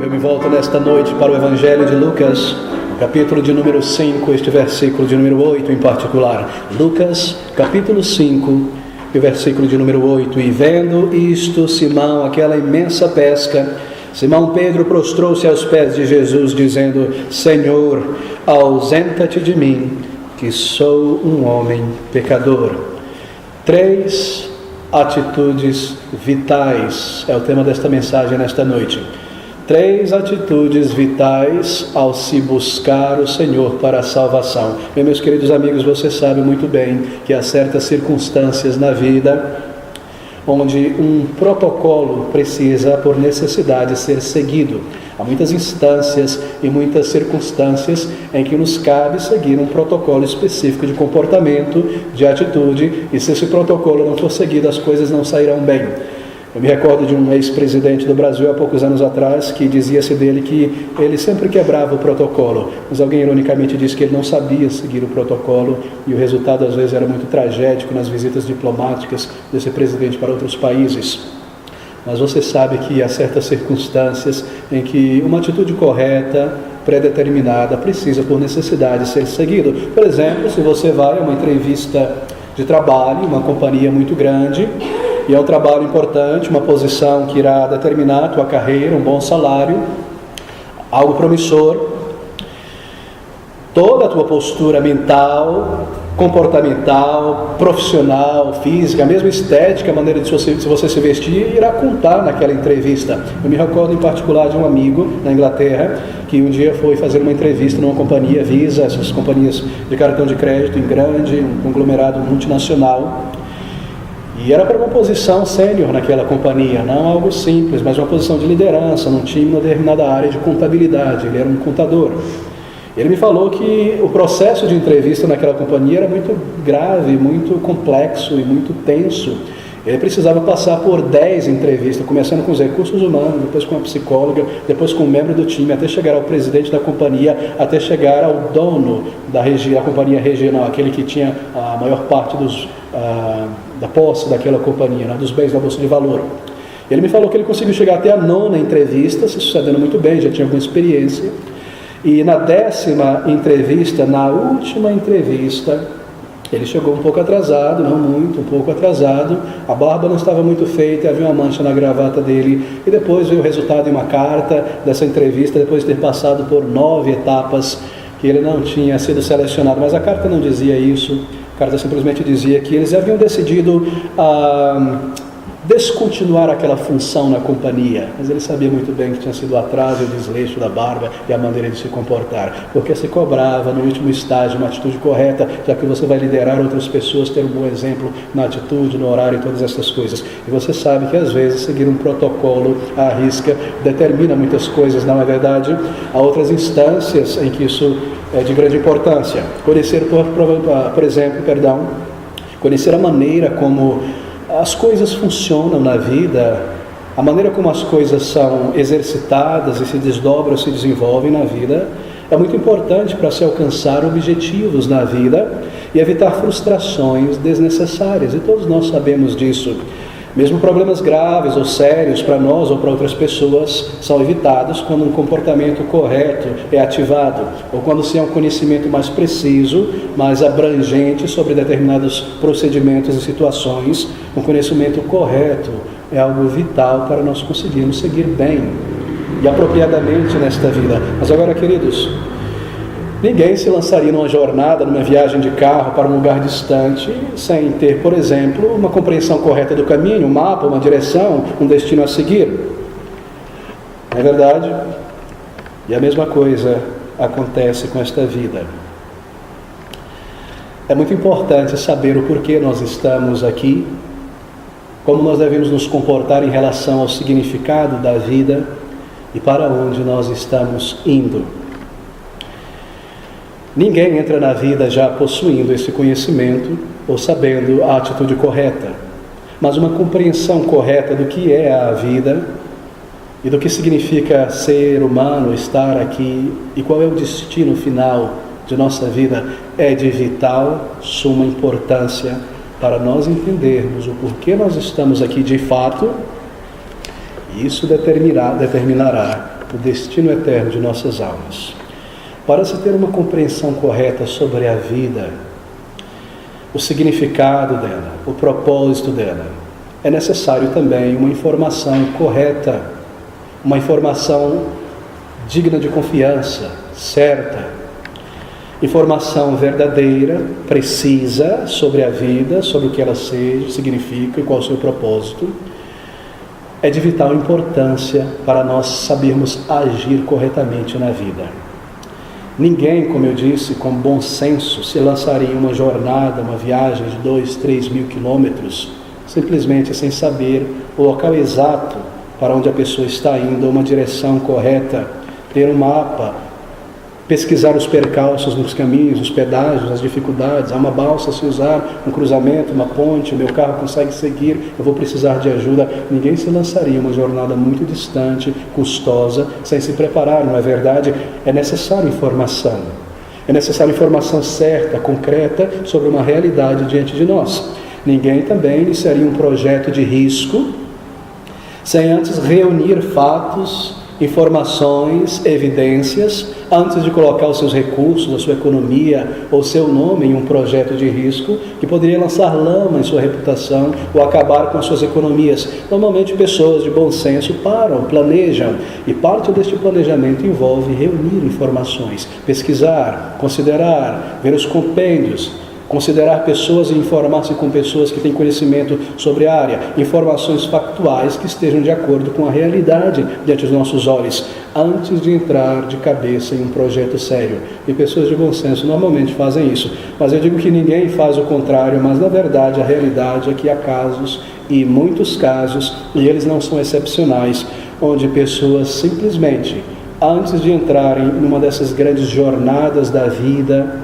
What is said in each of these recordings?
Eu me volto nesta noite para o Evangelho de Lucas, capítulo de número 5, este versículo de número 8 em particular. Lucas, capítulo 5, e versículo de número 8. E vendo isto, Simão, aquela imensa pesca, Simão Pedro prostrou-se aos pés de Jesus, dizendo: Senhor, ausenta-te de mim, que sou um homem pecador. 3 atitudes vitais é o tema desta mensagem nesta noite. 3 atitudes vitais ao se buscar o Senhor para a salvação. Meus queridos amigos, você sabe muito bem que há certas circunstâncias na vida onde um protocolo precisa, por necessidade, ser seguido. Há muitas instâncias e muitas circunstâncias em que nos cabe seguir um protocolo específico de comportamento, de atitude, e se esse protocolo não for seguido, as coisas não sairão bem. Eu me recordo de um ex-presidente do Brasil há poucos anos atrás que dizia-se dele que ele sempre quebrava o protocolo, mas alguém ironicamente disse que ele não sabia seguir o protocolo e o resultado às vezes era muito tragédico nas visitas diplomáticas desse presidente para outros países. Mas você sabe que há certas circunstâncias em que uma atitude correta, pré-determinada, precisa por necessidade ser seguido. Por exemplo, se você vai a uma entrevista de trabalho, uma companhia muito grande, e é um trabalho importante, uma posição que irá determinar a tua carreira, um bom salário, algo promissor. Toda a tua postura mental, comportamental, profissional, física, mesmo estética, a maneira de você se vestir, irá contar naquela entrevista. Eu me recordo em particular de um amigo na Inglaterra que um dia foi fazer uma entrevista numa companhia Visa, essas companhias de cartão de crédito em grande, um conglomerado multinacional. E era para uma posição sênior naquela companhia, não algo simples, mas uma posição de liderança num time numa determinada área de contabilidade. Ele era um contador. Ele me falou que o processo de entrevista naquela companhia era muito grave, muito complexo e muito tenso. Ele precisava passar por 10 entrevistas, começando com os recursos humanos, depois com a psicóloga, depois com um membro do time, até chegar ao presidente da companhia, até chegar ao dono da companhia regional, aquele que tinha a maior parte da posse daquela companhia, dos bens da bolsa de valor. Ele me falou que ele conseguiu chegar até a 9ª entrevista, se sucedendo muito bem, já tinha alguma experiência. E na 10ª entrevista, na última entrevista, ele chegou um pouco atrasado, não muito, um pouco atrasado, a barba não estava muito feita, havia uma mancha na gravata dele, e depois veio o resultado em uma carta dessa entrevista, depois de ter passado por 9 etapas, que ele não tinha sido selecionado, mas a carta não dizia isso, a carta simplesmente dizia que eles haviam decidido descontinuar aquela função na companhia, mas ele sabia muito bem que tinha sido o atraso e o desleixo da barba e a maneira de se comportar, porque se cobrava no último estágio uma atitude correta, já que você vai liderar outras pessoas, ter um bom exemplo na atitude, no horário e todas essas coisas. E você sabe que às vezes seguir um protocolo à risca determina muitas coisas, não é verdade? Há outras instâncias em que isso é de grande importância. Conhecer, por exemplo, conhecer a maneira como as coisas funcionam na vida, a maneira como as coisas são exercitadas e se desdobram, se desenvolvem na vida, é muito importante para se alcançar objetivos na vida e evitar frustrações desnecessárias, e todos nós sabemos disso. Mesmo problemas graves ou sérios para nós ou para outras pessoas são evitados quando um comportamento correto é ativado, ou quando se há um conhecimento mais preciso, mais abrangente sobre determinados procedimentos e situações. Um conhecimento correto é algo vital para nós conseguirmos seguir bem e apropriadamente nesta vida. Mas agora, queridos, ninguém se lançaria numa jornada, numa viagem de carro para um lugar distante, sem ter, por exemplo, uma compreensão correta do caminho, um mapa, uma direção, um destino a seguir. Não é verdade? E a mesma coisa acontece com esta vida. É muito importante saber o porquê nós estamos aqui, como nós devemos nos comportar em relação ao significado da vida e para onde nós estamos indo. Ninguém entra na vida já possuindo esse conhecimento ou sabendo a atitude correta, mas uma compreensão correta do que é a vida e do que significa ser humano, estar aqui e qual é o destino final de nossa vida é de vital, suma importância para nós entendermos o porquê nós estamos aqui de fato. Isso determinará o destino eterno de nossas almas. Para se ter uma compreensão correta sobre a vida, o significado dela, o propósito dela, é necessário também uma informação correta, uma informação digna de confiança, certa, informação verdadeira, precisa sobre a vida, sobre o que ela seja, significa e qual o seu propósito. É de vital importância para nós sabermos agir corretamente na vida. Ninguém, como eu disse, com bom senso, se lançaria em uma jornada, uma viagem de 2, 3 mil quilômetros, simplesmente sem saber o local exato para onde a pessoa está indo, uma direção correta, ter um mapa, pesquisar os percalços nos caminhos, os pedágios, as dificuldades. Há uma balsa a se usar, um cruzamento, uma ponte, o meu carro consegue seguir, eu vou precisar de ajuda. Ninguém se lançaria em uma jornada muito distante, custosa, sem se preparar, não é verdade? É necessário informação. É necessária informação certa, concreta, sobre uma realidade diante de nós. Ninguém também iniciaria um projeto de risco sem antes reunir fatos, informações, evidências, antes de colocar os seus recursos, a sua economia ou seu nome em um projeto de risco que poderia lançar lama em sua reputação ou acabar com as suas economias. Normalmente pessoas de bom senso param, planejam, e parte deste planejamento envolve reunir informações, pesquisar, considerar, ver os compêndios, considerar pessoas e informar-se com pessoas que têm conhecimento sobre a área, informações factuais que estejam de acordo com a realidade diante dos nossos olhos, antes de entrar de cabeça em um projeto sério. E pessoas de bom senso normalmente fazem isso. Mas eu digo que ninguém faz o contrário, mas na verdade a realidade é que há casos, e muitos casos, e eles não são excepcionais, onde pessoas simplesmente, antes de entrarem numa dessas grandes jornadas da vida,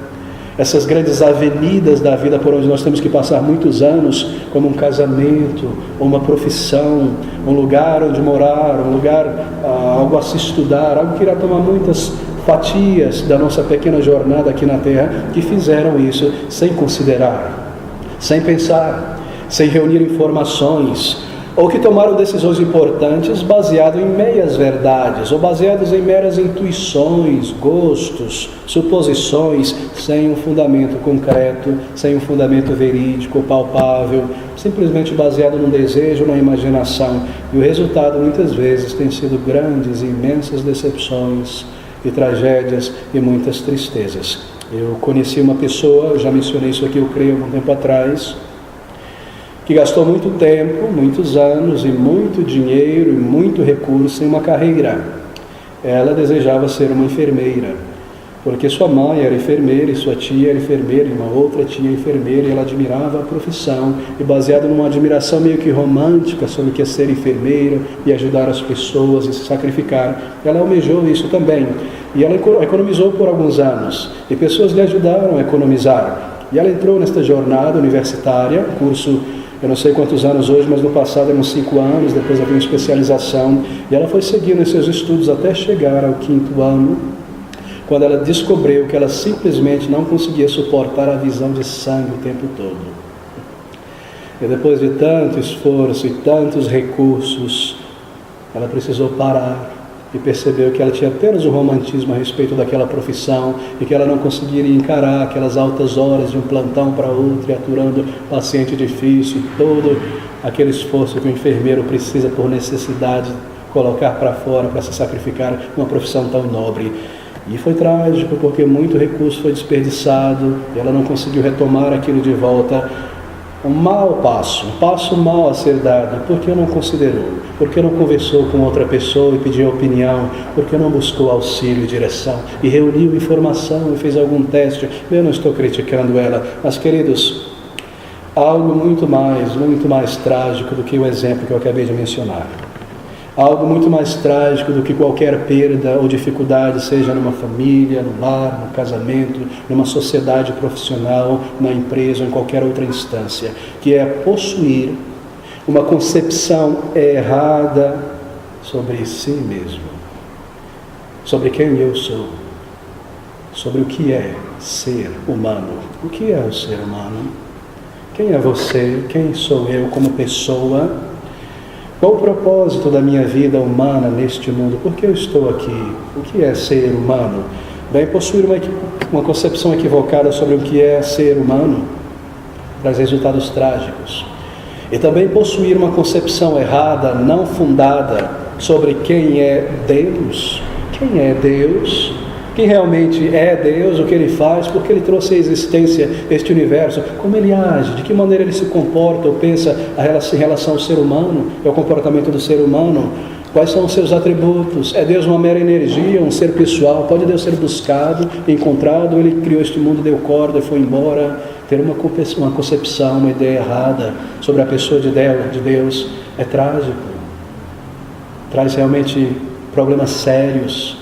essas grandes avenidas da vida por onde nós temos que passar muitos anos, como um casamento, ou uma profissão, um lugar onde morar, um lugar, algo a se estudar, algo que irá tomar muitas fatias da nossa pequena jornada aqui na Terra, que fizeram isso sem considerar, sem pensar, sem reunir informações, ou que tomaram decisões importantes baseado em meias verdades, ou baseados em meras intuições, gostos, suposições, sem um fundamento concreto, sem um fundamento verídico, palpável, simplesmente baseado num desejo, na imaginação. E o resultado muitas vezes tem sido grandes e imensas decepções e tragédias e muitas tristezas. Eu conheci uma pessoa, já mencionei isso aqui, eu creio, algum tempo atrás, que gastou muito tempo, muitos anos e muito dinheiro e muito recurso em uma carreira. Ela desejava ser uma enfermeira, porque sua mãe era enfermeira e sua tia era enfermeira e uma outra tia enfermeira, e ela admirava a profissão, e baseado numa admiração meio que romântica sobre o que é ser enfermeira e ajudar as pessoas e se sacrificar, ela almejou isso também. E ela economizou por alguns anos, e pessoas lhe ajudaram a economizar. E ela entrou nesta jornada universitária, curso, eu não sei quantos anos hoje, mas no passado eram 5 anos, depois havia uma especialização, e ela foi seguindo os seus estudos até chegar ao 5º ano, quando ela descobriu que ela simplesmente não conseguia suportar a visão de sangue o tempo todo. E depois de tanto esforço e tantos recursos, ela precisou parar e percebeu que ela tinha apenas um romantismo a respeito daquela profissão e que ela não conseguiria encarar aquelas altas horas de um plantão para outro e aturando paciente difícil, todo aquele esforço que o enfermeiro precisa por necessidade colocar para fora para se sacrificar numa profissão tão nobre. E foi trágico porque muito recurso foi desperdiçado e ela não conseguiu retomar aquilo de volta. Um passo mau a ser dado, porque não considerou, porque não conversou com outra pessoa e pediu opinião, porque não buscou auxílio e direção, e reuniu informação e fez algum teste. Eu não estou criticando ela, mas queridos, algo muito mais trágico do que o exemplo que eu acabei de mencionar. Algo muito mais trágico do que qualquer perda ou dificuldade, seja numa família, no lar, no casamento, numa sociedade profissional, na empresa ou em qualquer outra instância, que é possuir uma concepção errada sobre si mesmo, sobre quem eu sou, sobre o que é ser humano. O que é o ser humano? Quem é você? Quem sou eu como pessoa? Qual o propósito da minha vida humana neste mundo? Por que eu estou aqui? O que é ser humano? Bem, possuir uma concepção equivocada sobre o que é ser humano traz resultados trágicos. E também possuir uma concepção errada, não fundada, sobre quem é Deus. Quem é Deus? Quem realmente é Deus, o que Ele faz, porque Ele trouxe à existência este universo, como Ele age, de que maneira Ele se comporta ou pensa em relação ao ser humano, é o comportamento do ser humano, quais são os seus atributos, é Deus uma mera energia, um ser pessoal, pode Deus ser buscado, encontrado, Ele criou este mundo, deu corda e foi embora. Ter uma concepção, uma ideia errada sobre a pessoa de Deus é trágico, traz realmente problemas sérios,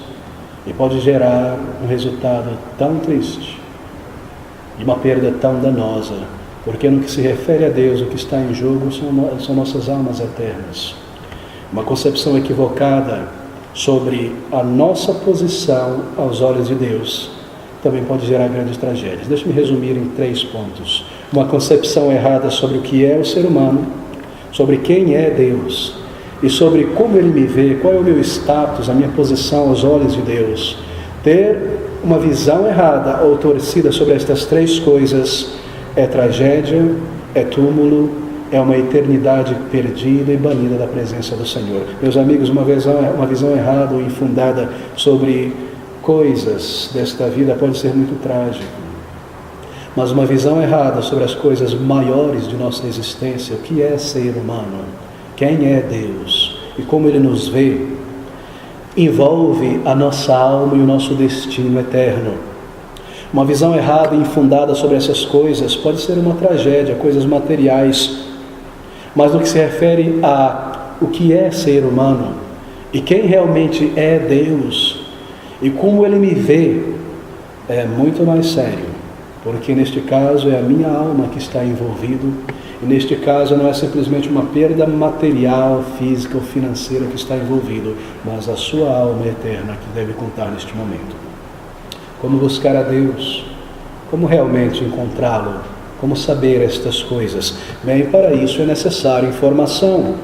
e pode gerar um resultado tão triste e uma perda tão danosa, porque no que se refere a Deus, o que está em jogo são nossas almas eternas. Uma concepção equivocada sobre a nossa posição aos olhos de Deus também pode gerar grandes tragédias. Deixe-me resumir em 3 pontos. Uma concepção errada sobre o que é o ser humano, sobre quem é Deus, e sobre como Ele me vê, qual é o meu status, a minha posição aos olhos de Deus. Ter uma visão errada ou torcida sobre estas 3 coisas é tragédia, é túmulo, é uma eternidade perdida e banida da presença do Senhor. Meus amigos, uma visão errada ou infundada sobre coisas desta vida pode ser muito trágico. Mas uma visão errada sobre as coisas maiores de nossa existência, o que é ser humano, quem é Deus e como Ele nos vê, envolve a nossa alma e o nosso destino eterno. Uma visão errada e infundada sobre essas coisas pode ser uma tragédia, coisas materiais. Mas no que se refere a o que é ser humano e quem realmente é Deus e como Ele me vê, é muito mais sério, porque neste caso é a minha alma que está envolvido. E neste caso não é simplesmente uma perda material, física ou financeira que está envolvido, mas a sua alma eterna que deve contar neste momento. Como buscar a Deus? Como realmente encontrá-lo? Como saber estas coisas? Bem, para isso é necessário informação.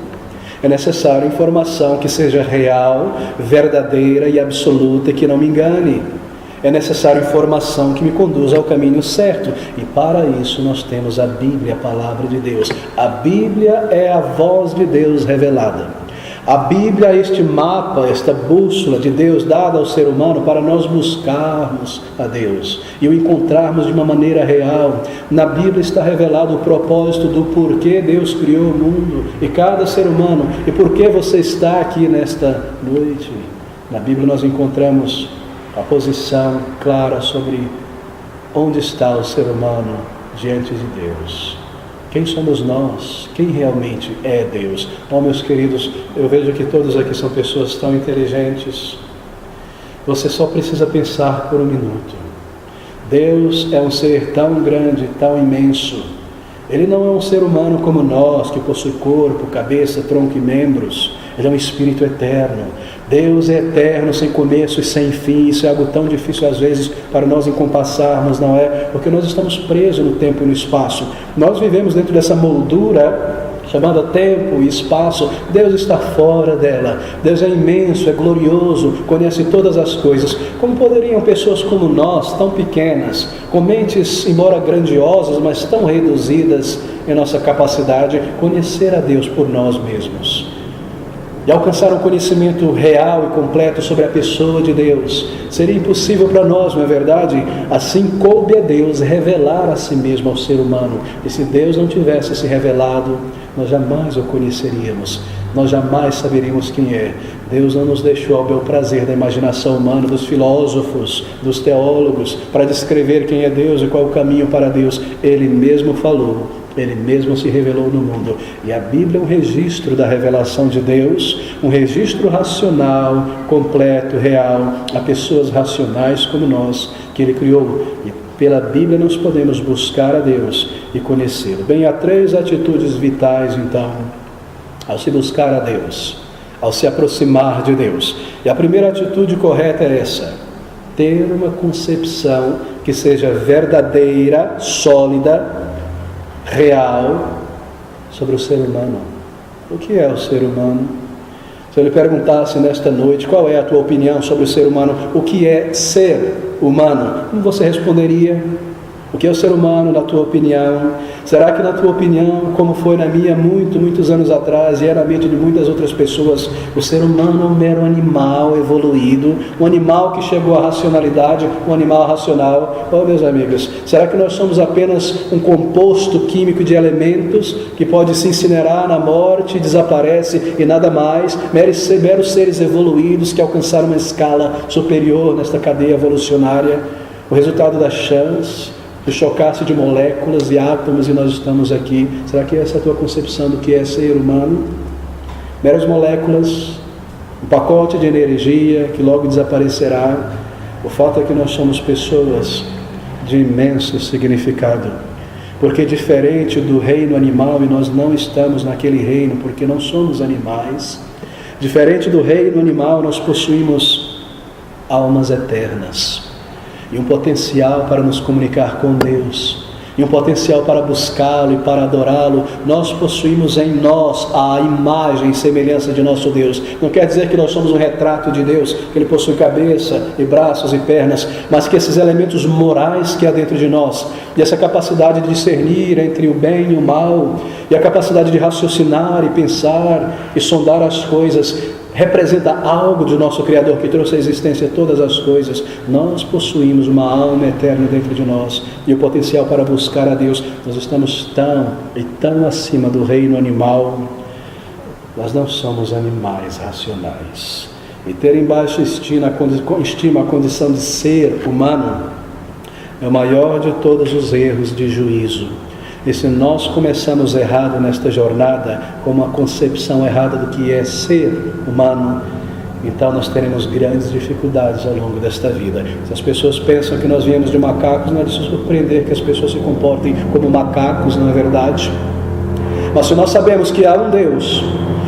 É necessário informação que seja real, verdadeira e absoluta e que não me engane. É necessário informação que me conduza ao caminho certo. E para isso nós temos a Bíblia, a Palavra de Deus. A Bíblia é a voz de Deus revelada. A Bíblia é este mapa, esta bússola de Deus dada ao ser humano para nós buscarmos a Deus e o encontrarmos de uma maneira real. Na Bíblia está revelado o propósito do porquê Deus criou o mundo e cada ser humano. E por que você está aqui nesta noite. Na Bíblia nós encontramos a posição clara sobre onde está o ser humano diante de Deus. Quem somos nós? Quem realmente é Deus? Oh, meus queridos, eu vejo que todos aqui são pessoas tão inteligentes. Você só precisa pensar por um minuto. Deus é um ser tão grande, tão imenso. Ele não é um ser humano como nós, que possui corpo, cabeça, tronco e membros. Ele é um Espírito eterno. Deus é eterno, sem começo e sem fim. Isso é algo tão difícil às vezes para nós encompassarmos, não é? Porque nós estamos presos no tempo e no espaço. Nós vivemos dentro dessa moldura chamada tempo e espaço. Deus está fora dela. Deus é imenso, é glorioso, conhece todas as coisas. Como poderiam pessoas como nós, tão pequenas, com mentes embora grandiosas, mas tão reduzidas em nossa capacidade, conhecer a Deus por nós mesmos? E alcançar um conhecimento real e completo sobre a pessoa de Deus. Seria impossível para nós, não é verdade? Assim coube a Deus revelar a si mesmo ao ser humano. E se Deus não tivesse se revelado, nós jamais o conheceríamos. Nós jamais saberíamos quem é. Deus não nos deixou ao bel prazer da imaginação humana, dos filósofos, dos teólogos, para descrever quem é Deus e qual é o caminho para Deus. Ele mesmo falou. Ele mesmo se revelou no mundo. E a Bíblia é um registro da revelação de Deus, um registro racional, completo, real, a pessoas racionais como nós, que Ele criou. E pela Bíblia nós podemos buscar a Deus e conhecê-lo. Bem, há 3 atitudes vitais, então, ao se buscar a Deus, ao se aproximar de Deus. E a primeira atitude correta é essa: ter uma concepção que seja verdadeira, sólida, real sobre o ser humano. O que é o ser humano? Se eu lhe perguntasse nesta noite qual é a tua opinião sobre o ser humano, o que é ser humano, como você responderia? O que é o ser humano, na tua opinião? Será que na tua opinião, como foi na minha muitos anos atrás, e é na mente de muitas outras pessoas, o ser humano é um mero animal evoluído, um animal que chegou à racionalidade, um animal racional? Oh, meus amigos, será que nós somos apenas um composto químico de elementos que pode se incinerar na morte, desaparece e nada mais, meros seres evoluídos que alcançaram uma escala superior nesta cadeia evolucionária? O resultado da chance de chocar-se de moléculas e átomos, e nós estamos aqui. Será que essa é a tua concepção do que é ser humano? Meras moléculas, um pacote de energia que logo desaparecerá. O fato é que nós somos pessoas de imenso significado, porque diferente do reino animal, e nós não estamos naquele reino porque não somos animais, diferente do reino animal, nós possuímos almas eternas e um potencial para nos comunicar com Deus, e um potencial para buscá-lo e para adorá-lo. Nós possuímos em nós a imagem e semelhança de nosso Deus. Não quer dizer que nós somos um retrato de Deus, que Ele possui cabeça e braços e pernas, mas que esses elementos morais que há dentro de nós, e essa capacidade de discernir entre o bem e o mal, e a capacidade de raciocinar e pensar e sondar as coisas, representa algo de nosso Criador que trouxe à existência todas as coisas. Nós possuímos uma alma eterna dentro de nós e o potencial para buscar a Deus. Nós estamos tão acima do reino animal. Nós não somos animais racionais. E ter em baixa estima a condição de ser humano é o maior de todos os erros de juízo. E se nós começamos errado nesta jornada, com uma concepção errada do que é ser humano, então nós teremos grandes dificuldades ao longo desta vida. Se as pessoas pensam que nós viemos de macacos, não é de se surpreender que as pessoas se comportem como macacos, não é verdade? Mas se nós sabemos que há um Deus,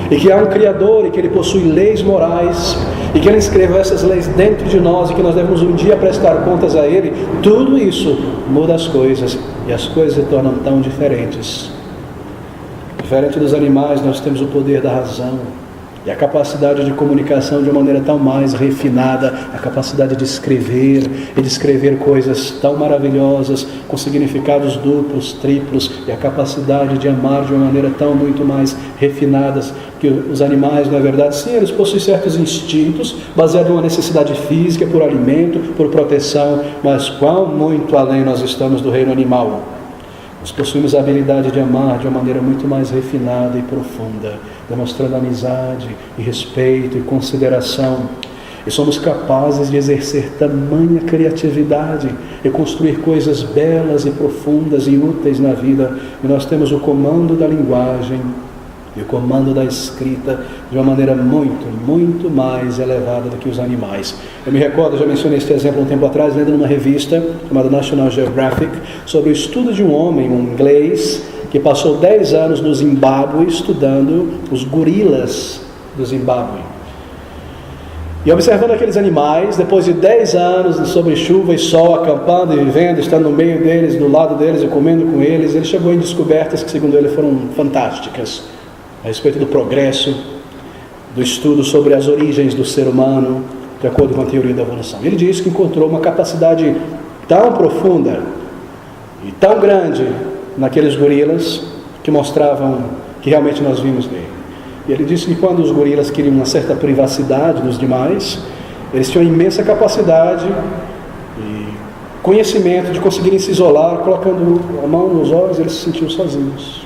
e que há um Criador, e que Ele possui leis morais, e que Ele escreveu essas leis dentro de nós, e que nós devemos um dia prestar contas a Ele, tudo isso muda as coisas, e as coisas se tornam tão diferentes. Diferente dos animais, nós temos o poder da razão, e a capacidade de comunicação de uma maneira tão mais refinada, a capacidade de escrever, e de escrever coisas tão maravilhosas, com significados duplos, triplos, e a capacidade de amar de uma maneira tão muito mais refinadas, que os animais, na verdade, sim, eles possuem certos instintos, baseados numa necessidade física, por alimento, por proteção, mas quão muito além nós estamos do reino animal. Nós possuímos a habilidade de amar de uma maneira muito mais refinada e profunda, demonstrando amizade e respeito e consideração. E somos capazes de exercer tamanha criatividade e construir coisas belas e profundas e úteis na vida. E nós temos o comando da linguagem e o comando da escrita de uma maneira muito mais elevada do que os animais. Eu me recordo, já mencionei este exemplo um tempo atrás, lendo numa revista chamada National Geographic, sobre o estudo de um homem, um inglês, que passou 10 anos no Zimbábue estudando os gorilas do Zimbábue. E observando aqueles animais, depois de 10 anos sobre chuva e sol, acampando e vivendo, estando no meio deles, do lado deles e comendo com eles, ele chegou em descobertas que, segundo ele, foram fantásticas, a respeito do progresso, do estudo sobre as origens do ser humano, de acordo com a teoria da evolução. Ele disse que encontrou uma capacidade tão profunda e tão grande naqueles gorilas, que mostravam que realmente nós vimos nele. E ele disse que quando os gorilas queriam uma certa privacidade dos demais, eles tinham imensa capacidade e conhecimento de conseguirem se isolar, colocando a mão nos olhos, eles se sentiam sozinhos,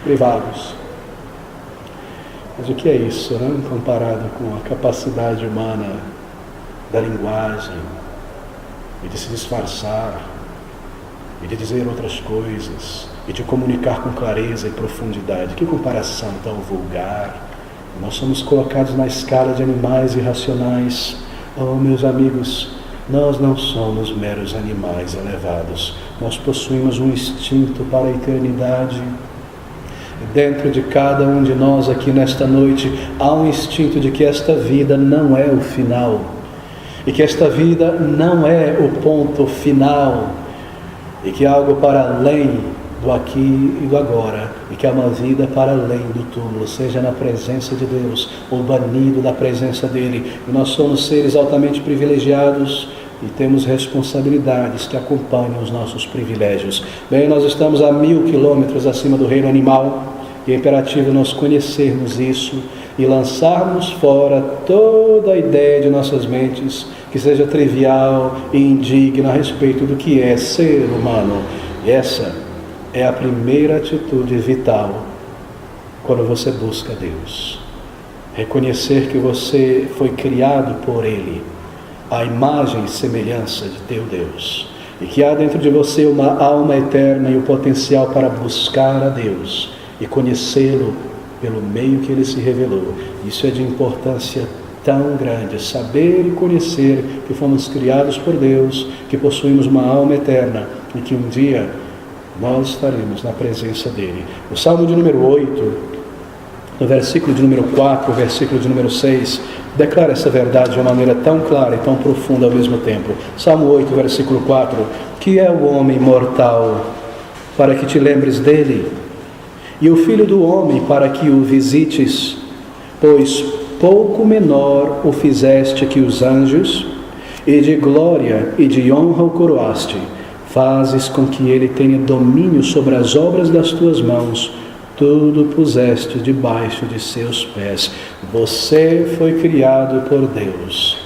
privados. Mas o que é isso, né? Comparado com a capacidade humana da linguagem, e de se disfarçar, e de dizer outras coisas, e de comunicar com clareza e profundidade? Que comparação tão vulgar! Nós somos colocados na escala de animais irracionais. Oh, meus amigos, nós não somos meros animais elevados. Nós possuímos um instinto para a eternidade. Dentro de cada um de nós aqui nesta noite, há um instinto de que esta vida não é o final, e que esta vida não é o ponto final, e que há algo para além do aqui e do agora, e que há uma vida para além do túmulo, seja na presença de Deus ou banido da presença dele. E nós somos seres altamente privilegiados e temos responsabilidades que acompanham os nossos privilégios. Bem, nós estamos a 1000 quilômetros acima do reino animal, e é imperativo nós conhecermos isso e lançarmos fora toda a ideia de nossas mentes que seja trivial e indigna a respeito do que é ser humano. E essa é a primeira atitude vital quando você busca Deus. Reconhecer que você foi criado por Ele, a imagem e semelhança de teu Deus, e que há dentro de você uma alma eterna e o potencial para buscar a Deus e conhecê-lo pelo meio que Ele se revelou. Isso é de importância tão grande, saber e conhecer que fomos criados por Deus, que possuímos uma alma eterna e que um dia nós estaremos na presença dEle. O Salmo de número 8, no versículo de número 4, o versículo de número 6, declara essa verdade de uma maneira tão clara e tão profunda ao mesmo tempo. Salmo 8, versículo 4: que é o homem mortal para que te lembres dele, e o filho do homem para que o visites? Pois pouco menor o fizeste que os anjos, e de glória e de honra o coroaste. Fazes com que ele tenha domínio sobre as obras das tuas mãos, tudo puseste debaixo de seus pés. Você foi criado por Deus.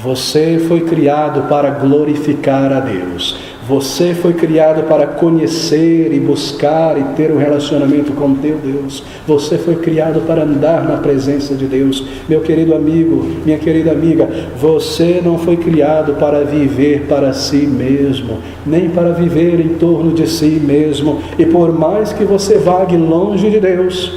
Você foi criado para glorificar a Deus. Você foi criado para conhecer e buscar e ter um relacionamento com teu Deus. Você foi criado para andar na presença de Deus. Meu querido amigo, minha querida amiga, você não foi criado para viver para si mesmo, nem para viver em torno de si mesmo. E por mais que você vague longe de Deus,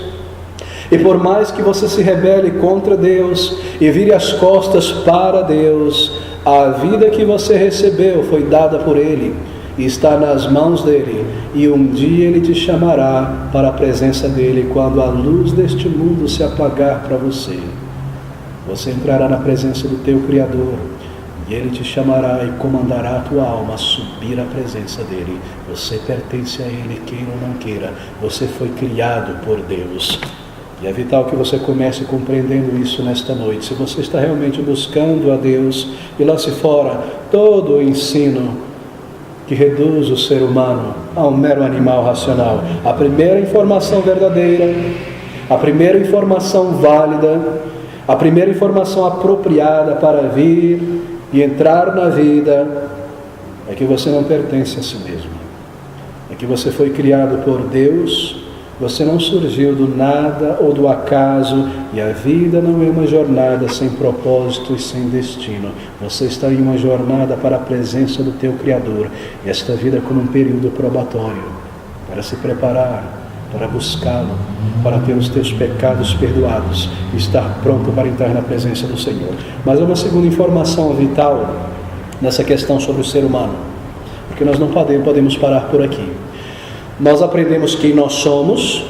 e por mais que você se rebele contra Deus e vire as costas para Deus, a vida que você recebeu foi dada por Ele e está nas mãos dEle, e um dia Ele te chamará para a presença dEle. Quando a luz deste mundo se apagar para você, você entrará na presença do teu Criador, e Ele te chamará e comandará a tua alma a subir à presença dEle. Você pertence a Ele, queira ou não queira. Você foi criado por Deus. E é vital que você comece compreendendo isso nesta noite. Se você está realmente buscando a Deus, e lance fora todo o ensino que reduz o ser humano a um mero animal racional. A primeira informação verdadeira, a primeira informação válida, a primeira informação apropriada para vir e entrar na vida é que você não pertence a si mesmo. É que você foi criado por Deus. Você não surgiu do nada ou do acaso, e a vida não é uma jornada sem propósito e sem destino. Você está em uma jornada para a presença do teu Criador, e esta vida é como um período probatório, para se preparar, para buscá-lo, para ter os teus pecados perdoados, e estar pronto para entrar na presença do Senhor. Mas há uma segunda informação vital nessa questão sobre o ser humano, porque nós não podemos parar por aqui. Nós aprendemos quem nós somos,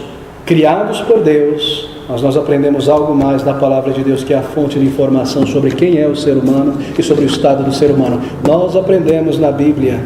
criados por Deus, mas nós aprendemos algo mais da palavra de Deus, que é a fonte de informação sobre quem é o ser humano e sobre o estado do ser humano. Nós aprendemos na Bíblia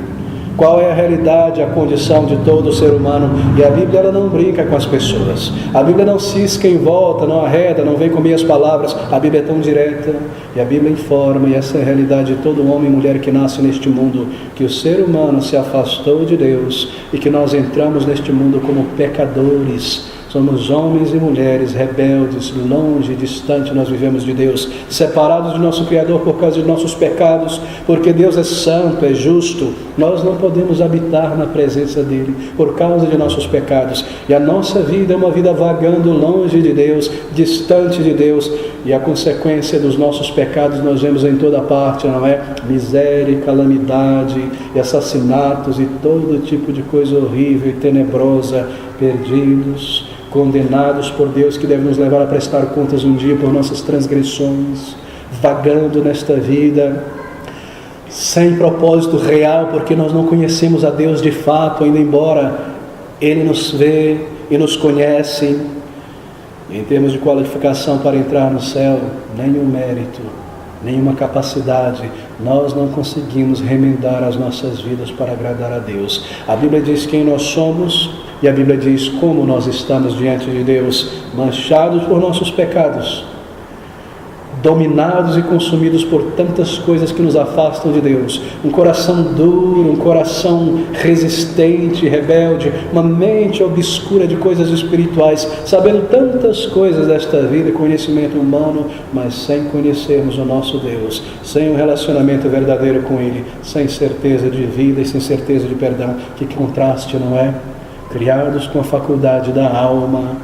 qual é a realidade, a condição de todo ser humano, e a Bíblia ela não brinca com as pessoas. A Bíblia não cisca em volta, não arreda, não vem com meias palavras. A Bíblia é tão direta, e a Bíblia informa, e essa é a realidade de todo homem e mulher que nasce neste mundo, que o ser humano se afastou de Deus, e que nós entramos neste mundo como pecadores. Somos homens e mulheres rebeldes, longe, distante, nós vivemos de Deus, separados de nosso Criador por causa de nossos pecados, porque Deus é santo, é justo. Nós não podemos habitar na presença dEle por causa de nossos pecados, e a nossa vida é uma vida vagando longe de Deus, distante de Deus, e a consequência dos nossos pecados nós vemos em toda parte, não é? Miséria, calamidade, e assassinatos e todo tipo de coisa horrível e tenebrosa, perdidos, condenados por Deus, que deve nos levar a prestar contas um dia por nossas transgressões, vagando nesta vida, sem propósito real, porque nós não conhecemos a Deus de fato, ainda embora Ele nos vê e nos conhece. E em termos de qualificação para entrar no céu, nenhum mérito, nenhuma capacidade, nós não conseguimos remendar as nossas vidas para agradar a Deus. A Bíblia diz quem nós somos, E a Bíblia diz como nós estamos diante de Deus, manchados por nossos pecados, dominados e consumidos por tantas coisas que nos afastam de Deus, um coração duro, um coração resistente, rebelde, uma mente obscura de coisas espirituais, sabendo tantas coisas desta vida e conhecimento humano, mas sem conhecermos o nosso Deus, sem um relacionamento verdadeiro com Ele, sem certeza de vida e sem certeza de perdão. Que contraste, não é? Criados com a faculdade da alma,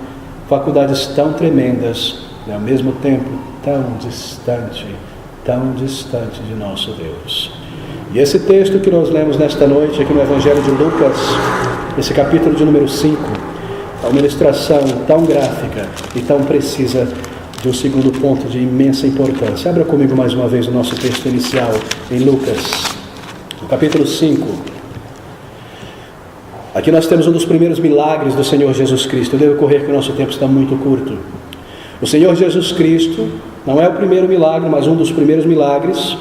faculdades tão tremendas e ao mesmo tempo tão distante de nosso Deus. E esse texto que nós lemos nesta noite aqui no Evangelho de Lucas, esse capítulo de número 5, é uma ilustração tão gráfica e tão precisa de um segundo ponto de imensa importância. Abra comigo mais uma vez o nosso texto inicial em Lucas, no capítulo 5. Aqui nós temos um dos primeiros milagres do Senhor Jesus Cristo. Eu devo correr que o nosso tempo está muito curto. O Senhor Jesus Cristo não é o primeiro milagre, mas um dos primeiros milagres.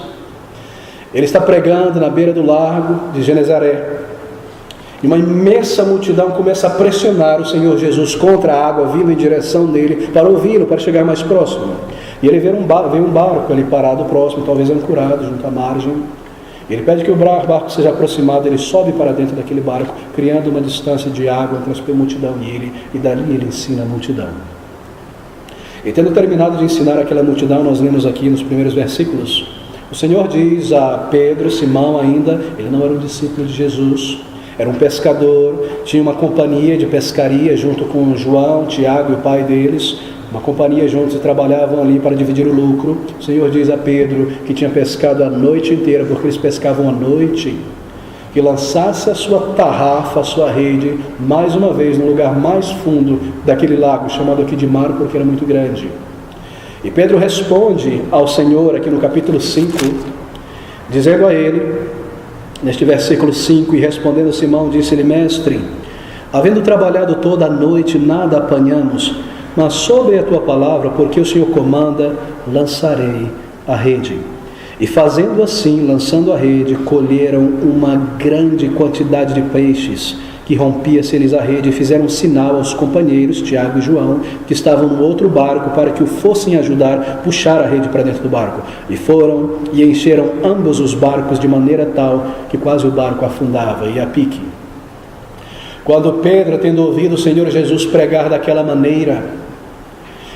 Ele está pregando na beira do largo de Genezaré. E uma imensa multidão começa a pressionar o Senhor Jesus contra a água, vindo em direção dele, para ouvi-lo, para chegar mais próximo. E ele vê um barco ali parado próximo, talvez ancorado junto à margem. Ele pede que o barco seja aproximado, ele sobe para dentro daquele barco, criando uma distância de água entre a multidão e ele, e dali ele ensina a multidão. E tendo terminado de ensinar aquela multidão, nós lemos aqui nos primeiros versículos, o Senhor diz a Pedro, Simão ainda, ele não era um discípulo de Jesus, era um pescador, tinha uma companhia de pescaria junto com João, Tiago e o pai deles, uma companhia juntos e trabalhavam ali para dividir o lucro. O Senhor diz a Pedro, que tinha pescado a noite inteira, porque eles pescavam à noite, que lançasse a sua tarrafa, a sua rede, mais uma vez no lugar mais fundo daquele lago, chamado aqui de mar, porque era muito grande. E Pedro responde ao Senhor, aqui no capítulo 5, dizendo a ele, neste versículo 5, e respondendo Simão, disse-lhe: Mestre, havendo trabalhado toda a noite, nada apanhamos, mas sobre a tua palavra, porque o Senhor comanda, lançarei a rede. E fazendo assim, lançando a rede, colheram uma grande quantidade de peixes, que rompia-se-lhes a rede, e fizeram um sinal aos companheiros, Tiago e João, que estavam no outro barco, para que o fossem ajudar, puxar a rede para dentro do barco. E foram e encheram ambos os barcos de maneira tal, que quase o barco afundava, e a pique. Quando Pedro, tendo ouvido o Senhor Jesus pregar daquela maneira,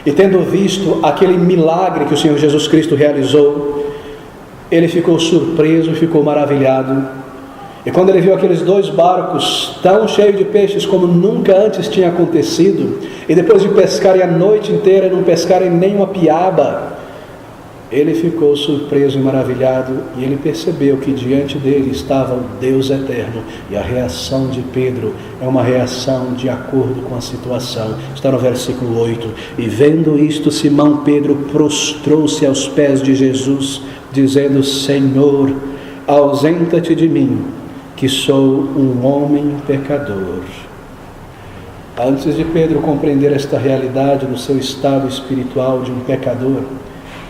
e tendo visto aquele milagre que o Senhor Jesus Cristo realizou, ele ficou surpreso, ficou maravilhado. E quando ele viu aqueles dois barcos tão cheios de peixes como nunca antes tinha acontecido, e depois de pescarem a noite inteira, não pescarem nem uma piaba, ele ficou surpreso e maravilhado, e ele percebeu que diante dele estava o Deus eterno, e a reação de Pedro é uma reação de acordo com a situação. Está no versículo 8, e vendo isto, Simão Pedro prostrou-se aos pés de Jesus, dizendo: Senhor, ausenta-te de mim, que sou um homem pecador. Antes de Pedro compreender esta realidade no seu estado espiritual de um pecador,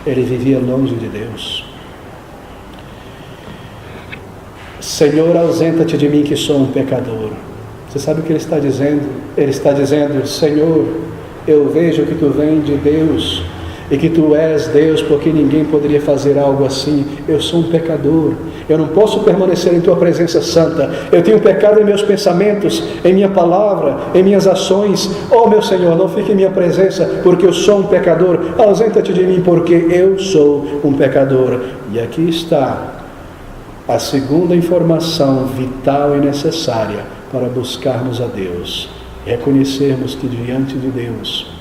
ele vivia longe de Deus. Senhor, ausenta-te de mim, que sou um pecador. Você sabe o que ele está dizendo? Ele está dizendo: Senhor, eu vejo que tu vem de Deus, e que tu és Deus, porque ninguém poderia fazer algo assim. Eu sou um pecador, eu não posso permanecer em tua presença santa, eu tenho pecado em meus pensamentos, em minha palavra, em minhas ações. Oh meu Senhor, não fique em minha presença, porque eu sou um pecador. Ausenta-te de mim, porque eu sou um pecador. E aqui está a segunda informação vital e necessária para buscarmos a Deus, reconhecermos que diante de Deus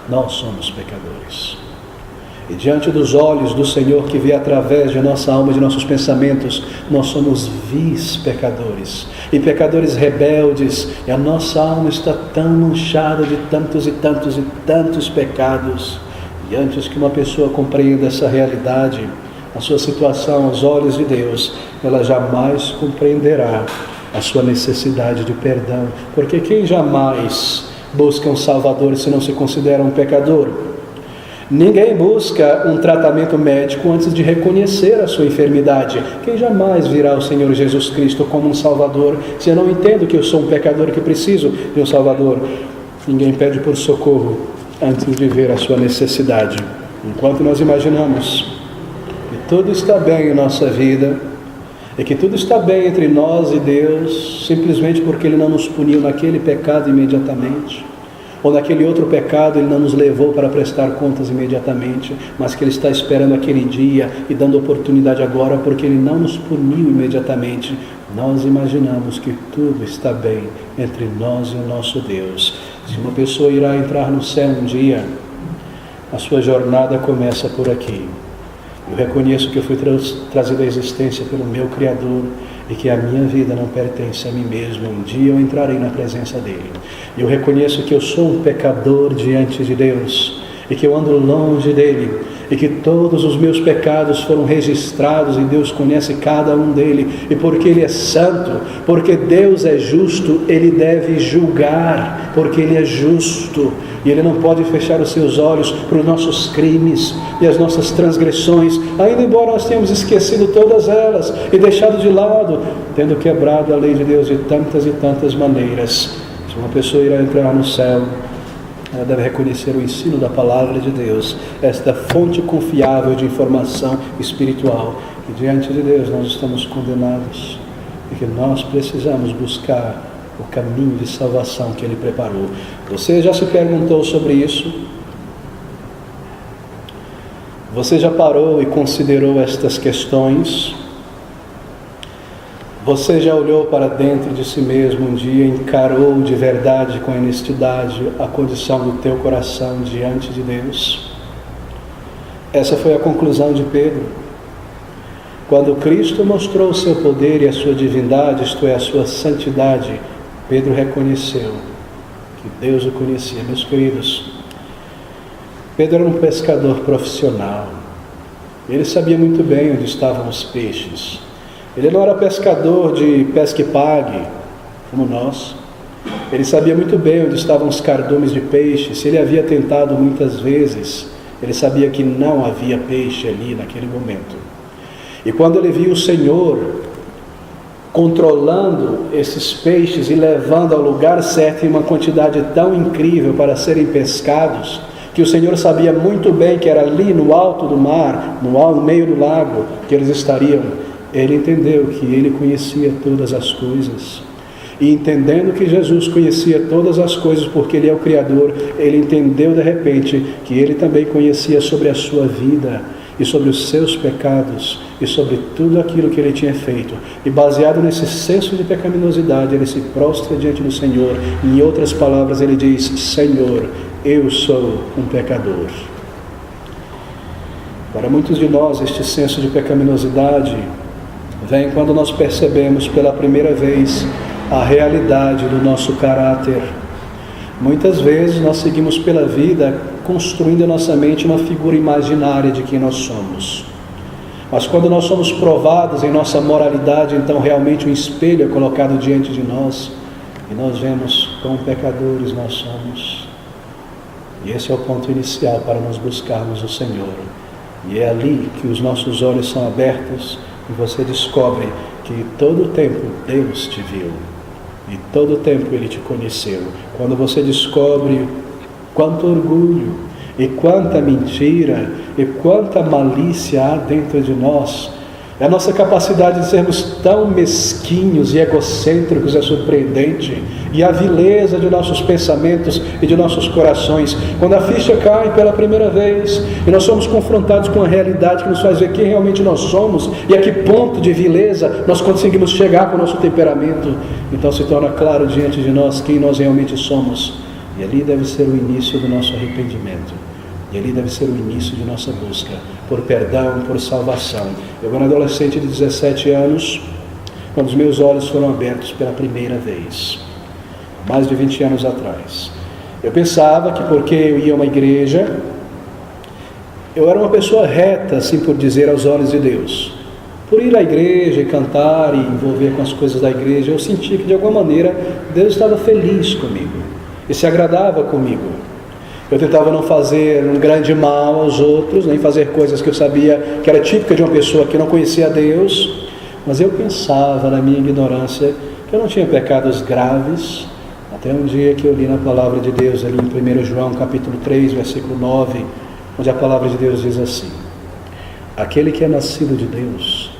nós somos pecadores. E diante dos olhos do Senhor, que vê através de nossa alma e de nossos pensamentos, nós somos vis pecadores, e pecadores rebeldes, e a nossa alma está tão manchada de tantos e tantos e tantos pecados. E antes que uma pessoa compreenda essa realidade, a sua situação aos olhos de Deus, ela jamais compreenderá a sua necessidade de perdão, porque quem jamais busca um Salvador se não se considera um pecador? Ninguém busca um tratamento médico antes de reconhecer a sua enfermidade. Quem jamais virá ao Senhor Jesus Cristo como um Salvador, se eu não entendo que eu sou um pecador que preciso de um Salvador? Ninguém pede por socorro antes de ver a sua necessidade. Enquanto nós imaginamos que tudo está bem em nossa vida, e que tudo está bem entre nós e Deus, simplesmente porque Ele não nos puniu naquele pecado imediatamente, ou naquele outro pecado Ele não nos levou para prestar contas imediatamente, mas que Ele está esperando aquele dia e dando oportunidade agora, porque Ele não nos puniu imediatamente. Nós imaginamos que tudo está bem entre nós e o nosso Deus. Se uma pessoa irá entrar no céu um dia, a sua jornada começa por aqui. Eu reconheço que eu fui trazido à existência pelo meu Criador e que a minha vida não pertence a mim mesmo. Um dia eu entrarei na presença dEle. Eu reconheço que eu sou um pecador diante de Deus e que eu ando longe dEle e que todos os meus pecados foram registrados e Deus conhece cada um deles. E porque Ele é santo, porque Deus é justo, Ele deve julgar, porque Ele é justo. E Ele não pode fechar os seus olhos para os nossos crimes e as nossas transgressões, ainda embora nós tenhamos esquecido todas elas e deixado de lado, tendo quebrado a lei de Deus de tantas e tantas maneiras. Se uma pessoa irá entrar no céu, ela deve reconhecer o ensino da palavra de Deus, esta fonte confiável de informação espiritual. E diante de Deus nós estamos condenados e que nós precisamos buscar o caminho de salvação que Ele preparou. Você já se perguntou sobre isso? Você já parou e considerou estas questões? Você já olhou para dentro de si mesmo um dia e encarou de verdade, com honestidade, a condição do teu coração diante de Deus? Essa foi a conclusão de Pedro. Quando Cristo mostrou o seu poder e a sua divindade, isto é, a sua santidade, Pedro reconheceu que Deus o conhecia. Meus queridos, Pedro era um pescador profissional. Ele sabia muito bem onde estavam os peixes. Ele não era pescador de pesca e pague, como nós. Ele sabia muito bem onde estavam os cardumes de peixe. Se ele havia tentado muitas vezes, ele sabia que não havia peixe ali naquele momento. E quando ele viu o Senhor controlando esses peixes e levando ao lugar certo em uma quantidade tão incrível para serem pescados, que o Senhor sabia muito bem que era ali no alto do mar, no meio do lago, que eles estariam, ele entendeu que Ele conhecia todas as coisas. E entendendo que Jesus conhecia todas as coisas porque Ele é o Criador, ele entendeu de repente que Ele também conhecia sobre a sua vida e sobre os seus pecados e sobre tudo aquilo que ele tinha feito. E baseado nesse senso de pecaminosidade, ele se prostra diante do Senhor. Em outras palavras, ele diz: Senhor, eu sou um pecador. Para muitos de nós, este senso de pecaminosidade vem quando nós percebemos pela primeira vez a realidade do nosso caráter. Muitas vezes nós seguimos pela vida construindo em nossa mente uma figura imaginária de quem nós somos. Mas quando nós somos provados em nossa moralidade, então realmente um espelho é colocado diante de nós e nós vemos quão pecadores nós somos. E esse é o ponto inicial para nós buscarmos o Senhor. E é ali que os nossos olhos são abertos e você descobre que todo o tempo Deus te viu. E todo o tempo Ele te conheceu. Quando você descobre quanto orgulho e quanta mentira e quanta malícia há dentro de nós, a nossa capacidade de sermos tão mesquinhos e egocêntricos é surpreendente. E a vileza de nossos pensamentos e de nossos corações, quando a ficha cai pela primeira vez e nós somos confrontados com a realidade que nos faz ver quem realmente nós somos e a que ponto de vileza nós conseguimos chegar com o nosso temperamento, então se torna claro diante de nós quem nós realmente somos. E ali deve ser o início do nosso arrependimento. E ali deve ser o início de nossa busca por perdão, por salvação. Eu era um adolescente de 17 anos, quando os meus olhos foram abertos pela primeira vez, mais de 20 anos atrás. Eu pensava que porque eu ia a uma igreja, eu era uma pessoa reta, assim por dizer, aos olhos de Deus. Por ir à igreja e cantar e envolver com as coisas da igreja, eu sentia que de alguma maneira Deus estava feliz comigo e se agradava comigo. Eu tentava não fazer um grande mal aos outros, nem fazer coisas que eu sabia que era típica de uma pessoa que não conhecia Deus. Mas eu pensava, na minha ignorância, que eu não tinha pecados graves, até um dia que eu li na palavra de Deus, ali em 1 João capítulo 3, versículo 9, onde a palavra de Deus diz assim: aquele que é nascido de Deus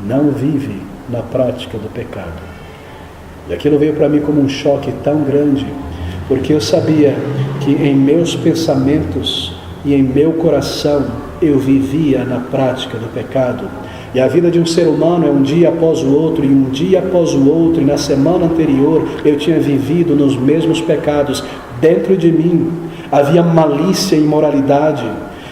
não vive na prática do pecado. E aquilo veio para mim como um choque tão grande, porque eu sabia que em meus pensamentos e em meu coração eu vivia na prática do pecado. E a vida de um ser humano é um dia após o outro, e um dia após o outro, e na semana anterior eu tinha vivido nos mesmos pecados. Dentro de mim havia malícia e imoralidade,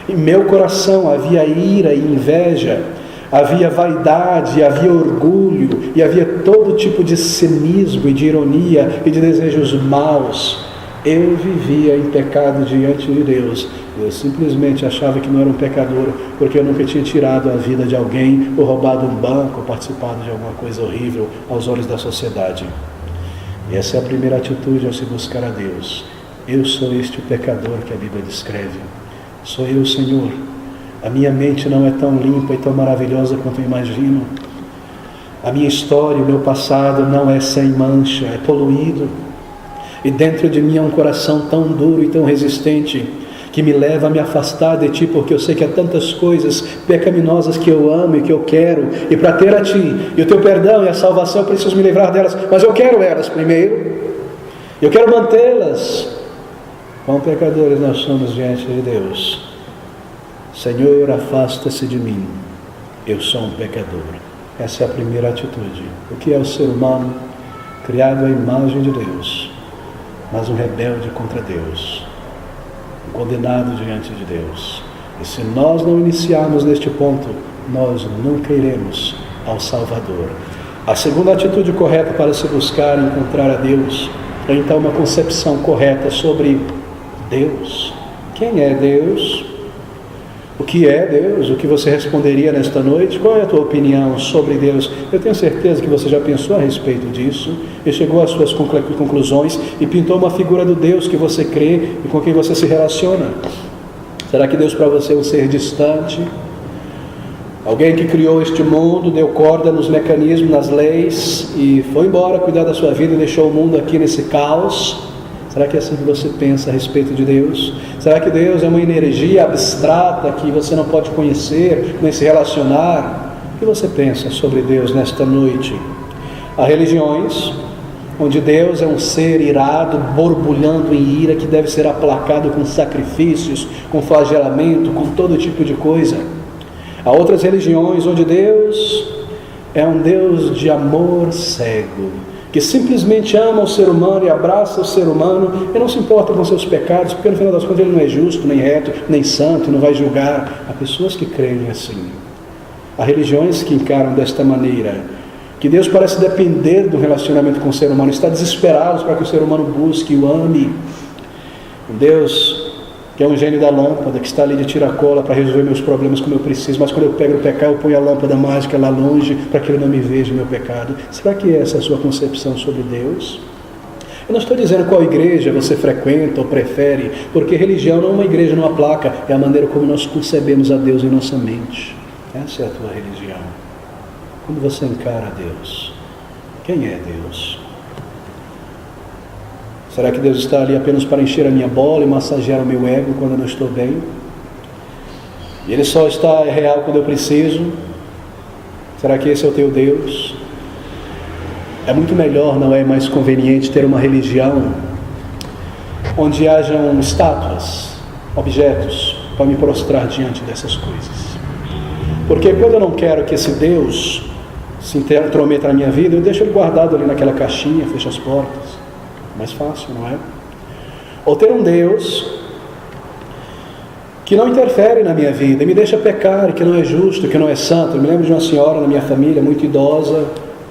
em meu coração havia ira e inveja, havia vaidade, havia orgulho, e havia todo tipo de cinismo e de ironia e de desejos maus. Eu vivia em pecado diante de Deus. Eu simplesmente achava que não era um pecador, porque eu nunca tinha tirado a vida de alguém, ou roubado um banco, ou participado de alguma coisa horrível aos olhos da sociedade. E essa é a primeira atitude ao se buscar a Deus. Eu sou este o pecador que a Bíblia descreve. Sou eu, Senhor. A minha mente não é tão limpa e tão maravilhosa quanto eu imagino. A minha história, o meu passado não é sem mancha, é poluído. E dentro de mim é um coração tão duro e tão resistente, que me leva a me afastar de Ti, porque eu sei que há tantas coisas pecaminosas que eu amo e que eu quero, e para ter a Ti, e o Teu perdão e a salvação, eu preciso me livrar delas, mas eu quero elas primeiro, eu quero mantê-las. Quão pecadores nós somos diante de Deus. Senhor, afasta-se de mim, eu sou um pecador. Essa é a primeira atitude. O que é o ser humano? Criado à imagem de Deus, mas um rebelde contra Deus, um condenado diante de Deus. E se nós não iniciarmos neste ponto, nós nunca iremos ao Salvador. A segunda atitude correta para se buscar e encontrar a Deus é então uma concepção correta sobre Deus. Quem é Deus? O que é Deus? O que você responderia nesta noite? Qual é a tua opinião sobre Deus? Eu tenho certeza que você já pensou a respeito disso e chegou às suas conclusões e pintou uma figura do Deus que você crê e com quem você se relaciona. Será que Deus para você é um ser distante? Alguém que criou este mundo, deu corda nos mecanismos, nas leis e foi embora cuidar da sua vida e deixou o mundo aqui nesse caos? Será que é assim que você pensa a respeito de Deus? Será que Deus é uma energia abstrata que você não pode conhecer, nem se relacionar? O que você pensa sobre Deus nesta noite? Há religiões onde Deus é um ser irado, borbulhando em ira, que deve ser aplacado com sacrifícios, com flagelamento, com todo tipo de coisa. Há outras religiões onde Deus é um Deus de amor cego, que simplesmente ama o ser humano e abraça o ser humano e não se importa com seus pecados, porque no final das contas ele não é justo, nem reto, nem santo, não vai julgar. Há pessoas que creem assim. Há religiões que encaram desta maneira, que Deus parece depender do relacionamento com o ser humano, está desesperado para que o ser humano busque e o ame. Um Deus que é um gênio da lâmpada, que está ali de tiracola para resolver meus problemas como eu preciso, mas quando eu pego o pecado, eu ponho a lâmpada mágica lá longe para que ele não me veja o meu pecado. Será que essa é a sua concepção sobre Deus? Eu não estou dizendo qual igreja você frequenta ou prefere, porque religião não é uma igreja numa placa, é a maneira como nós concebemos a Deus em nossa mente. Essa é a tua religião. Como você encara a Deus? Quem é Deus? Será que Deus está ali apenas para encher a minha bola e massagear o meu ego quando eu não estou bem? E Ele só está real quando eu preciso? Será que esse é o teu Deus? É muito melhor, não é mais conveniente ter uma religião onde hajam estátuas, objetos, para me prostrar diante dessas coisas. Porque quando eu não quero que esse Deus se intrometa na minha vida, eu deixo ele guardado ali naquela caixinha, fecho as portas. Mais fácil, não é? Ou ter um Deus que não interfere na minha vida e me deixa pecar, que não é justo, que não é santo. Eu me lembro de uma senhora na minha família, muito idosa,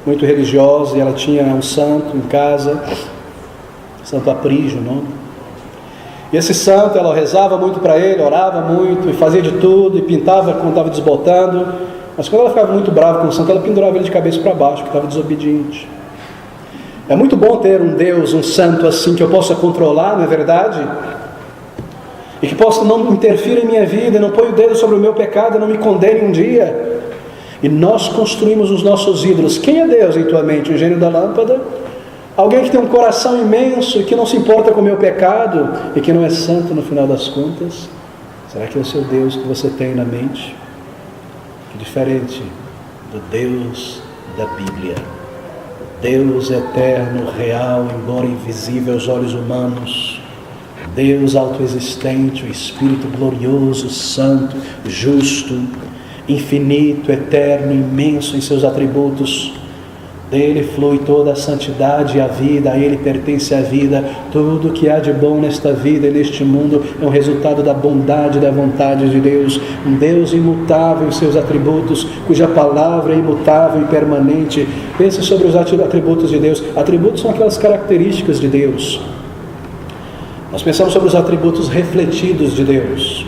muito religiosa, e ela tinha um santo em casa, Santo Aprígio, não? E esse santo, ela rezava muito para ele, orava muito, e fazia de tudo, e pintava quando estava desbotando, mas quando ela ficava muito brava com o santo, ela pendurava ele de cabeça para baixo, que estava desobediente. É muito bom ter um Deus, um santo assim, que eu possa controlar, não é verdade? e que possa não interferir em minha vida, não põe o dedo sobre o meu pecado, não me condene um dia. E nós construímos os nossos ídolos. Quem é Deus em tua mente? O gênio da lâmpada? Alguém que tem um coração imenso e que não se importa com o meu pecado e que não é santo no final das contas? Será que é o seu Deus que você tem na mente? Que diferente do Deus da Bíblia. Deus eterno, real, embora invisível aos olhos humanos. Deus autoexistente, o Espírito glorioso, santo, justo, infinito, eterno, imenso em seus atributos. Dele flui toda a santidade e a vida, a Ele pertence a vida. Tudo que há de bom nesta vida e neste mundo é um resultado da bondade e da vontade de Deus. Um Deus imutável em seus atributos, cuja palavra é imutável e permanente. Pense sobre os atributos de Deus. Atributos são aquelas características de Deus. Nós pensamos sobre os atributos refletidos de Deus.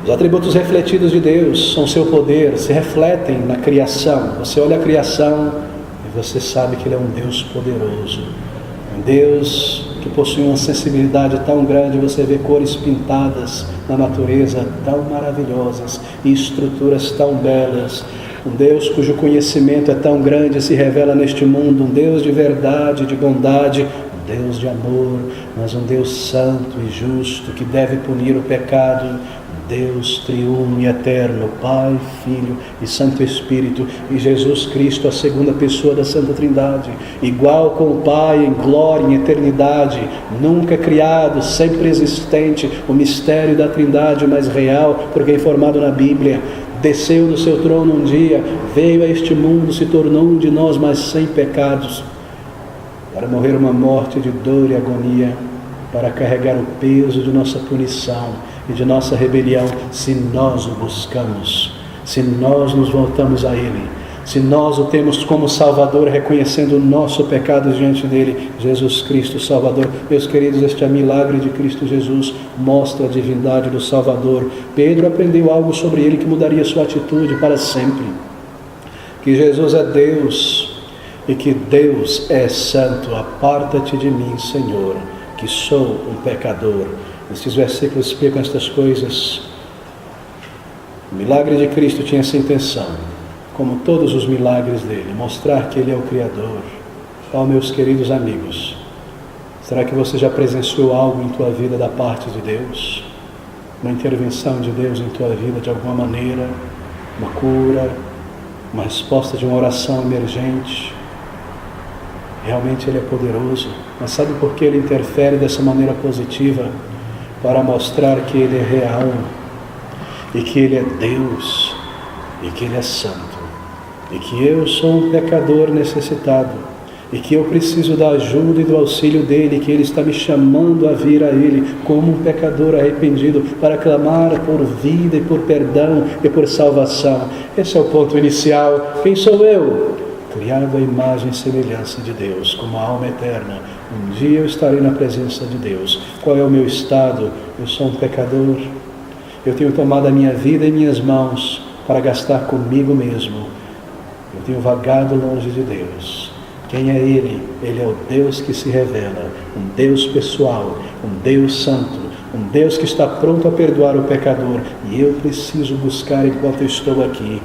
Os atributos refletidos de Deus são seu poder, se refletem na criação. Você olha a criação e você sabe que Ele é um Deus poderoso. Um Deus que possui uma sensibilidade tão grande, você vê cores pintadas na natureza tão maravilhosas e estruturas tão belas. Um Deus cujo conhecimento é tão grande e se revela neste mundo. Um Deus de verdade, de bondade, um Deus de amor, mas um Deus santo e justo que deve punir o pecado. Deus triuno e eterno, Pai, Filho e Santo Espírito, e Jesus Cristo, a segunda pessoa da Santa Trindade, igual com o Pai em glória, em eternidade, nunca criado, sempre existente, o mistério da Trindade mais real, porque é informado na Bíblia. Desceu do seu trono um dia, veio a este mundo, se tornou um de nós, mas sem pecados, para morrer uma morte de dor e agonia, para carregar o peso de nossa punição e de nossa rebelião, se nós o buscamos, se nós nos voltamos a Ele, se nós o temos como Salvador, reconhecendo o nosso pecado diante dEle, Jesus Cristo Salvador. Meus queridos, este é o milagre de Cristo Jesus, mostra a divindade do Salvador. Pedro aprendeu algo sobre Ele que mudaria sua atitude para sempre, que Jesus é Deus e que Deus é santo. Aparta-te de mim, Senhor, que sou um pecador. Estes versículos explicam estas coisas. O milagre de Cristo tinha essa intenção, como todos os milagres dele, mostrar que Ele é o Criador. Oh, meus queridos amigos, será que você já presenciou algo em tua vida da parte de Deus? Uma intervenção de Deus em tua vida de alguma maneira? Uma cura? Uma resposta de uma oração emergente? Realmente Ele é poderoso, mas sabe por que Ele interfere dessa maneira positiva? Para mostrar que Ele é real, e que Ele é Deus, e que Ele é santo, e que eu sou um pecador necessitado, e que eu preciso da ajuda e do auxílio dEle, que Ele está me chamando a vir a Ele como um pecador arrependido, para clamar por vida e por perdão e por salvação. Esse é o ponto inicial. Quem sou eu? Criado à imagem e semelhança de Deus, como a alma eterna. Um dia eu estarei na presença de Deus. Qual é o meu estado? Eu sou um pecador. Eu tenho tomado a minha vida em minhas mãos para gastar comigo mesmo. Eu tenho vagado longe de Deus. Quem é Ele? Ele é o Deus que se revela, um Deus pessoal, um Deus santo, um Deus que está pronto a perdoar o pecador. E eu preciso buscar enquanto eu estou aqui.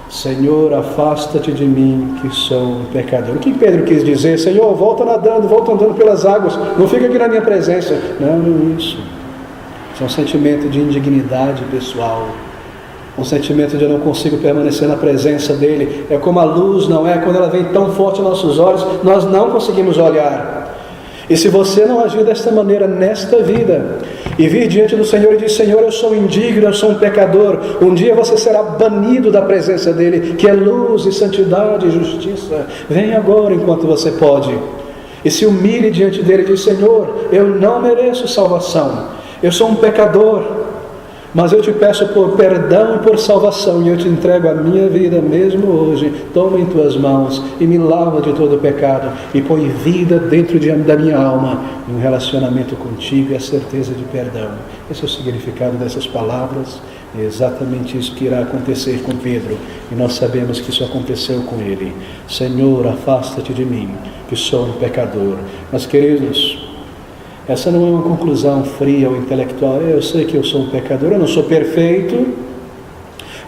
Senhor, afasta-te de mim, que sou um pecador. O que Pedro quis dizer? Senhor, volta nadando, volta andando pelas águas, não fica aqui na minha presença. Não, não é isso. Isso é um sentimento de indignidade pessoal, um sentimento de eu não consigo permanecer na presença dEle. É como a luz, não é? Quando ela vem tão forte aos nossos olhos, nós não conseguimos olhar. E se você não agir desta maneira nesta vida, e vir diante do Senhor e dizer: Senhor, eu sou indigno, eu sou um pecador, um dia você será banido da presença dEle, que é luz e santidade e justiça. Vem agora enquanto você pode, e se humilhe diante dEle e diz: Senhor, eu não mereço salvação, eu sou um pecador, mas eu te peço por perdão e por salvação, e eu te entrego a minha vida mesmo hoje. Toma em tuas mãos e me lava de todo o pecado, e põe vida dentro da minha alma, e um relacionamento contigo e a certeza de perdão. Esse é o significado dessas palavras. É exatamente isso que irá acontecer com Pedro, e nós sabemos que isso aconteceu com ele. Senhor, afasta-te de mim, que sou um pecador. Mas, queridos, Essa não é uma conclusão fria ou intelectual. Eu sei que eu sou um pecador, eu não sou perfeito,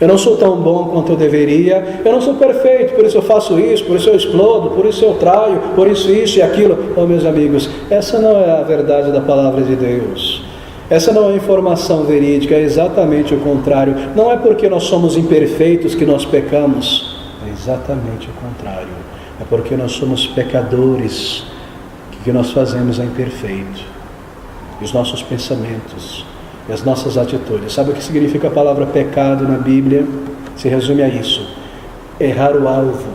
eu não sou tão bom quanto eu deveria, eu não sou perfeito, por isso eu faço isso, por isso eu explodo, por isso eu traio, por isso e aquilo. Oh, meus amigos, essa não é a verdade da palavra de Deus. Essa não é informação verídica, é exatamente o contrário. Não é porque nós somos imperfeitos que nós pecamos, é exatamente o contrário. É porque nós somos pecadores que o que nós fazemos é imperfeito. E os nossos pensamentos, e as nossas atitudes. Sabe o que significa a palavra pecado na Bíblia? Se resume a isso: errar o alvo.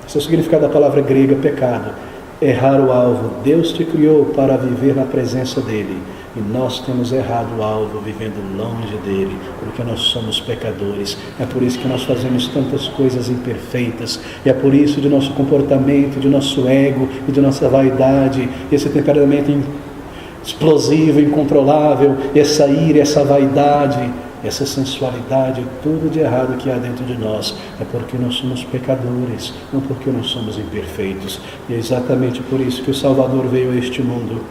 Esse é o significado da palavra grega pecado. Errar o alvo. Deus te criou para viver na presença dEle. E nós temos errado o alvo, vivendo longe dEle, porque nós somos pecadores. É por isso que nós fazemos tantas coisas imperfeitas. E é por isso de nosso comportamento, de nosso ego e de nossa vaidade, esse temperamento explosivo, incontrolável, essa ira, essa vaidade, essa sensualidade, tudo de errado que há dentro de nós. É porque nós somos pecadores, não porque nós somos imperfeitos. E é exatamente por isso que o Salvador veio a este mundo,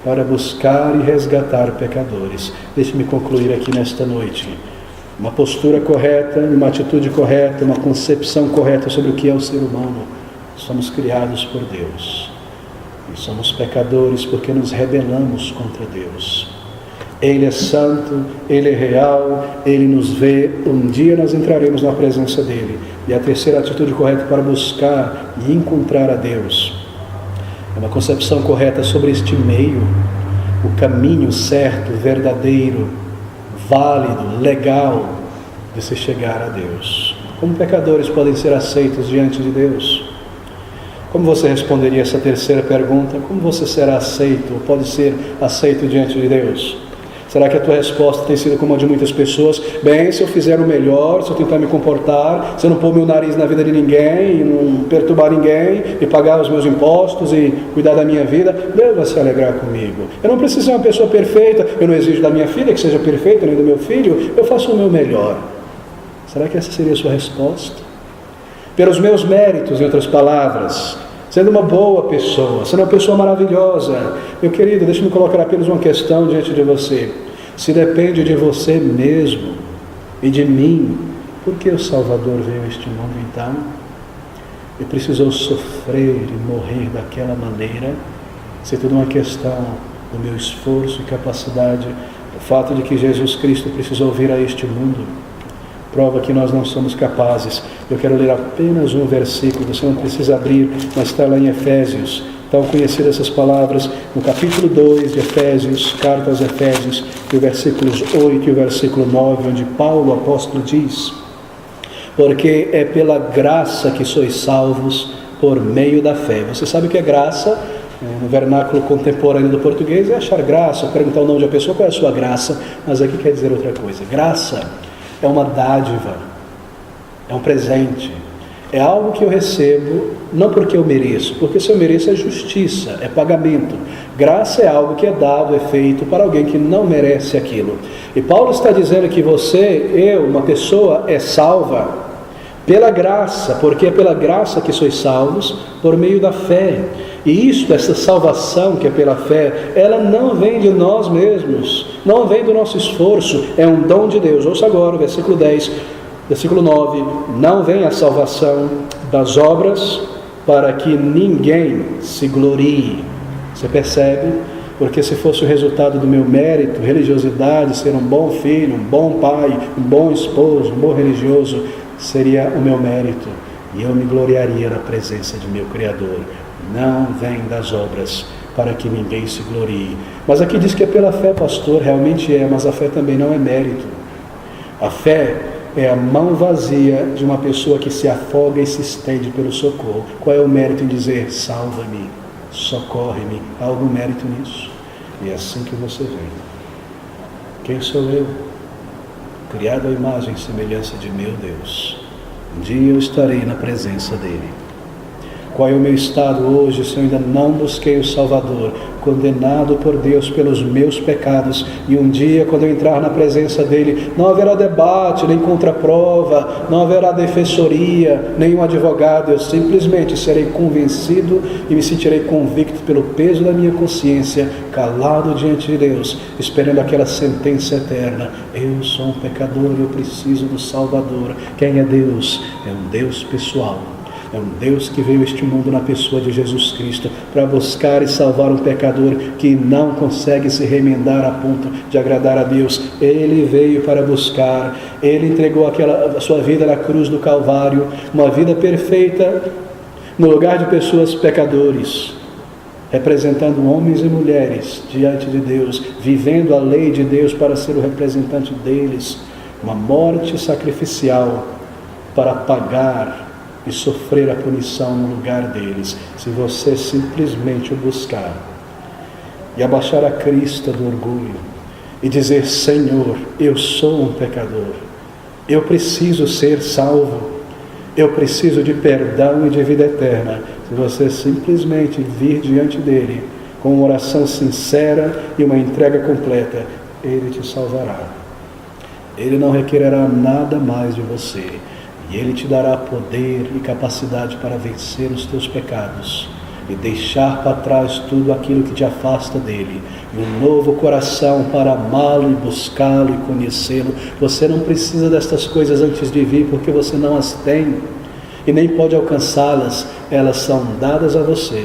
para buscar e resgatar pecadores. Deixe-me concluir aqui nesta noite. Uma postura correta, uma atitude correta, uma concepção correta sobre o que é o ser humano. Somos criados por Deus. E somos pecadores porque nos rebelamos contra Deus. Ele é santo, Ele é real, Ele nos vê. Um dia nós entraremos na presença dEle. E a terceira atitude correta para buscar e encontrar a Deus é uma concepção correta sobre este meio, o caminho certo, verdadeiro, válido, legal de se chegar a Deus. Como pecadores podem ser aceitos diante de Deus? Como você responderia essa terceira pergunta? Como você será aceito, ou pode ser aceito diante de Deus? Será que a tua resposta tem sido como a de muitas pessoas? Bem, se eu fizer o melhor, se eu tentar me comportar, se eu não pôr meu nariz na vida de ninguém, e não perturbar ninguém, e pagar os meus impostos, e cuidar da minha vida, Deus vai se alegrar comigo. Eu não preciso ser uma pessoa perfeita, eu não exijo da minha filha que seja perfeita, nem do meu filho, eu faço o meu melhor. Será que essa seria a sua resposta? Pelos meus méritos, em outras palavras, sendo uma boa pessoa, sendo uma pessoa maravilhosa. Meu querido, deixe-me colocar apenas uma questão diante de você. Se depende de você mesmo e de mim, por que o Salvador veio a este mundo então? E precisou sofrer e morrer daquela maneira? Se é tudo uma questão do meu esforço e capacidade, o fato de que Jesus Cristo precisou vir a este mundo prova que nós não somos capazes. Eu quero ler apenas um versículo, você não precisa abrir, mas está lá em Efésios. Tão conhecidas essas palavras, no capítulo 2 de Efésios, carta aos Efésios, e o versículos 8 e o versículo 9, onde Paulo, o apóstolo, diz: porque é pela graça que sois salvos por meio da fé. Você sabe o que é graça? No vernáculo contemporâneo do português é achar graça, perguntar o nome de uma pessoa, qual é a sua graça, mas aqui quer dizer outra coisa. Graça é uma dádiva, é um presente, é algo que eu recebo, não porque eu mereço, porque se eu mereço é justiça, é pagamento. Graça é algo que é dado, é feito para alguém que não merece aquilo. E Paulo está dizendo que você, eu, uma pessoa é salva pela graça, porque é pela graça que sois salvos por meio da fé. E isto, essa salvação que é pela fé, ela não vem de nós mesmos, não vem do nosso esforço, é um dom de Deus. Ouça agora o versículo 10, versículo 9: não vem a salvação das obras para que ninguém se glorie. Você percebe? Porque se fosse o resultado do meu mérito, religiosidade, ser um bom filho, um bom pai, um bom esposo, um bom religioso, seria o meu mérito, e eu me gloriaria na presença de meu Criador. Não vem das obras para que ninguém se glorie. Mas aqui diz que é pela fé, pastor, realmente é, mas a fé também não é mérito. A fé é a mão vazia de uma pessoa que se afoga e se estende pelo socorro. Qual é o mérito em dizer, salva-me, socorre-me? Há algum mérito nisso? E é assim que você vem. Quem sou eu? Criado à imagem e semelhança de meu Deus. Um dia eu estarei na presença dele. Qual é o meu estado hoje se eu ainda não busquei o Salvador, condenado por Deus pelos meus pecados, e um dia, quando eu entrar na presença dele, não haverá debate, nem contraprova, não haverá defensoria, nenhum advogado, eu simplesmente serei convencido e me sentirei convicto pelo peso da minha consciência, calado diante de Deus, esperando aquela sentença eterna. Eu sou um pecador, eu preciso do Salvador. Quem é Deus? É um Deus pessoal. É um Deus que veio a este mundo na pessoa de Jesus Cristo para buscar e salvar um pecador que não consegue se remendar a ponto de agradar a Deus. Ele veio para buscar, ele entregou a sua vida na cruz do Calvário, uma vida perfeita no lugar de pessoas pecadores, representando homens e mulheres diante de Deus, vivendo a lei de Deus para ser o representante deles, uma morte sacrificial para pagar e sofrer a punição no lugar deles. Se você simplesmente o buscar e abaixar a crista do orgulho e dizer: Senhor, eu sou um pecador, eu preciso ser salvo, eu preciso de perdão e de vida eterna. Se você simplesmente vir diante dele com uma oração sincera e uma entrega completa, ele te salvará. Ele não requererá nada mais de você. E ele te dará poder e capacidade para vencer os teus pecados e deixar para trás tudo aquilo que te afasta dele. E um novo coração para amá-lo e buscá-lo e conhecê-lo. Você não precisa destas coisas antes de vir, porque você não as tem e nem pode alcançá-las. Elas são dadas a você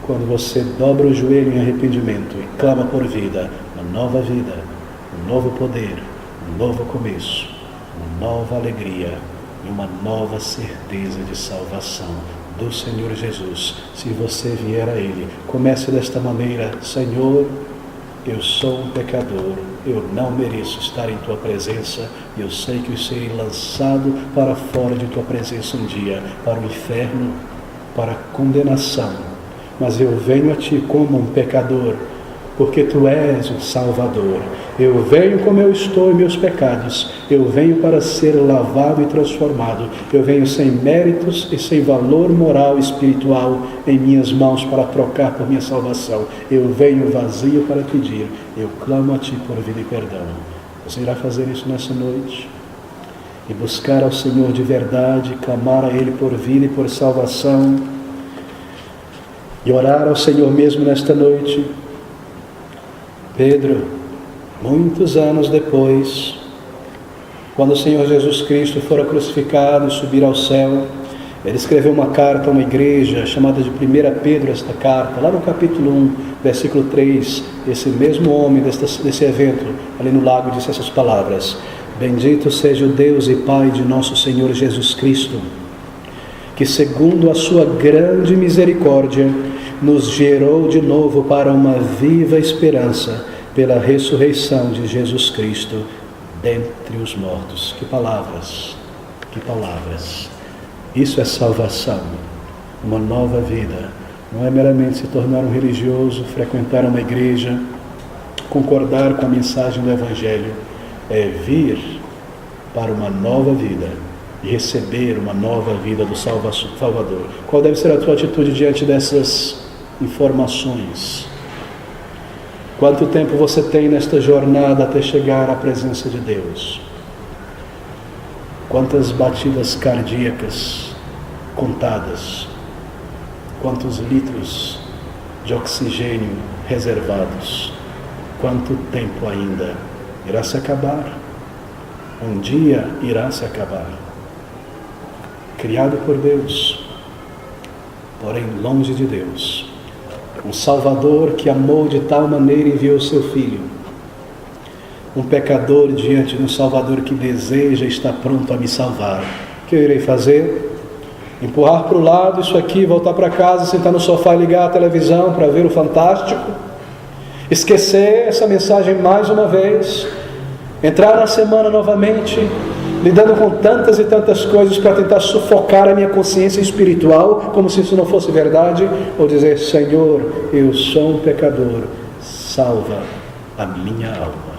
quando você dobra o joelho em arrependimento e clama por vida, uma nova vida, um novo poder, um novo começo, uma nova alegria e uma nova certeza de salvação do Senhor Jesus. Se você vier a Ele, comece desta maneira: Senhor, eu sou um pecador, eu não mereço estar em Tua presença, e eu sei que eu serei lançado para fora de Tua presença um dia, para o inferno, para a condenação, mas eu venho a Ti como um pecador, porque Tu és o Salvador. Eu venho como eu estou em meus pecados, eu venho para ser lavado e transformado, eu venho sem méritos e sem valor moral e espiritual em minhas mãos para trocar por minha salvação. Eu venho vazio para pedir, eu clamo a Ti por vida e perdão. Você irá fazer isso nessa noite? E buscar ao Senhor de verdade, clamar a Ele por vida e por salvação, e orar ao Senhor mesmo nesta noite. Pedro, muitos anos depois, quando o Senhor Jesus Cristo fora crucificado e subir ao céu, ele escreveu uma carta a uma igreja chamada de 1 Pedro, esta carta, lá no capítulo 1, versículo 3, esse mesmo homem desse evento, ali no lago, disse essas palavras: Bendito seja o Deus e Pai de nosso Senhor Jesus Cristo, que segundo a sua grande misericórdia, nos gerou de novo para uma viva esperança, pela ressurreição de Jesus Cristo dentre os mortos. Que palavras, que palavras. Isso é salvação, uma nova vida. Não é meramente se tornar um religioso, frequentar uma igreja, concordar com a mensagem do Evangelho. É vir para uma nova vida e receber uma nova vida do Salvador. Qual deve ser a tua atitude diante dessas informações? Quanto tempo você tem nesta jornada até chegar à presença de Deus? Quantas batidas cardíacas contadas? Quantos litros de oxigênio reservados? Quanto tempo ainda? Irá se acabar. Um dia irá se acabar. Criado por Deus, porém longe de Deus. Um Salvador que amou de tal maneira e enviou seu Filho. Um pecador diante de um Salvador que deseja e está pronto a me salvar. O que eu irei fazer? Empurrar para o lado isso aqui, voltar para casa, sentar no sofá e ligar a televisão para ver o Fantástico? Esquecer essa mensagem mais uma vez? Entrar na semana novamente, lidando com tantas e tantas coisas para tentar sufocar a minha consciência espiritual, como se isso não fosse verdade? Ou dizer: Senhor, eu sou um pecador, salva a minha alma.